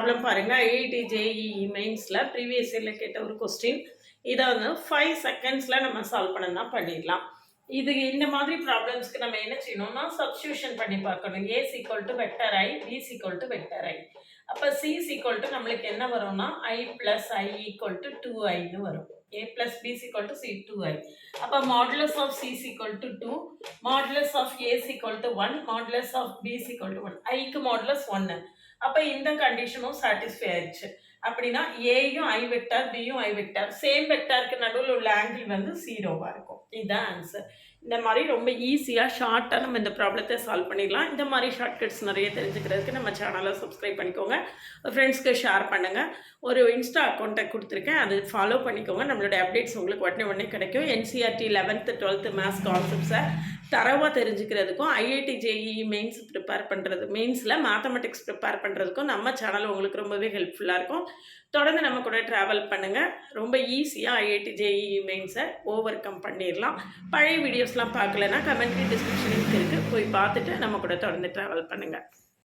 Problem பாருங்கள். IIT JEE மெயின்ஸில் previous இயரில் கேட்ட ஒரு கொஸ்டின். இதை வந்து 5 செகண்ட்ஸில் நம்ம சால்வ் பண்ணணும்னா பண்ணிடலாம். இது இந்த மாதிரி ப்ராப்ளம்ஸ்க்கு நம்ம என்ன செய்யணும்னா சப்ஸ்டியூஷன் பண்ணி பார்க்கணும். A equal to vector I, B equal to vector I. அப்போ சி ஈக்குவல் டு நம்மளுக்கு என்ன வரும்னா I plus I equal to 2ஐன்னு வரும். a plus b is equal to c 2i. அப்போ modulus of c is equal to 2, modulus of a is equal to 1, modulus of b is equal to 1. iக்கு modulus 1. அப்போ இந்த கண்டிஷனும் satisfy ஆயிடுச்சு. அப்படின்னா ஏயும் ஐ vector, பியும் ஐ vector, same வெக்டாருக்கு நடுவில் உள்ள angle வந்து 0வாக இருக்கும். இதுதான் ஆன்சர். இந்த மாதிரி ரொம்ப ஈஸியாக ஷார்ட்டாக நம்ம இந்த ப்ராப்ளத்தை சால்வ் பண்ணிடலாம். இந்த மாதிரி ஷார்ட்கட்ஸ் நிறைய தெரிஞ்சுக்கிறதுக்கு நம்ம சேனலை சப்ஸ்கிரைப் பண்ணிக்கோங்க, ஃப்ரெண்ட்ஸ்க்கு ஷேர் பண்ணுங்கள். ஒரு இன்ஸ்டா அக்கௌண்ட்டை கொடுத்துருக்கேன், அது ஃபாலோ பண்ணிக்கோங்க. நம்மளோட அப்டேட்ஸ் உங்களுக்கு உடனே கிடைக்கும். என்சிஆர்டி 11th 12th மேத்ஸ் கான்செப்ட்ஸை தரவாக தெரிஞ்சுக்கிறதுக்கும், ஐஐடி ஜேஇஇ மெயின்ஸ் ப்ரிப்பேர் பண்ணுறது, மெயின்ஸில் மேத்தமெட்டிக்ஸ் ப்ரிப்பேர் பண்ணுறதுக்கும் நம்ம சேனல் உங்களுக்கு ரொம்பவே ஹெல்ப்ஃபுல்லாக இருக்கும். தொடர்ந்து நம்ம கூட ட்ராவல் பண்ணுங்கள். ரொம்ப ஈஸியாக ஐஐடி ஜேஇஇ மெயின்ஸை ஓவர் கம் பண்ணிடலாம். பழைய வீடியோஸ்லாம் பார்க்கலன்னா கமெண்ட்ரி டிஸ்கிரிப்ஷன் இருக்குது, போய் பார்த்துட்டு நம்ம கூட தொடர்ந்து ட்ராவல் பண்ணுங்கள்.